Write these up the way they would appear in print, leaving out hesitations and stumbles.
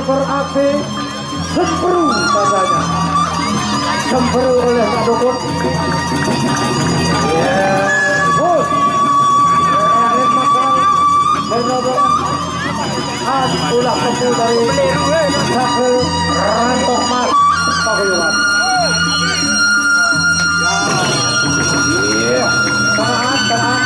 beraksi semperu katanya. Semperu oleh Kak Dukun. Bos. Ulah kepu dari satu rantok mas paguyuban. Iya, tenang.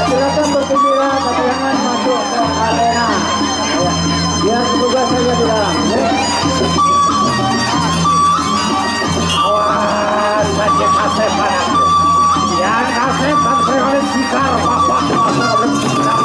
Silakan bergembira, tapi jangan masuk ke arena. Biar petugas saja di dalam. Awas saja kasep panas. Yang kasep kan oleh sikar bapak oleh sikar.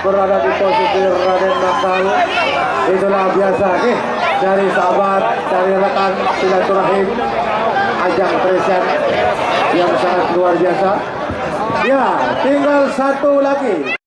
Berada di posisi Raden Nakal, itulah biasa nih dari sahabat, dari rekan silaturahim ajang presiden yang sangat luar biasa. Ya, tinggal satu lagi.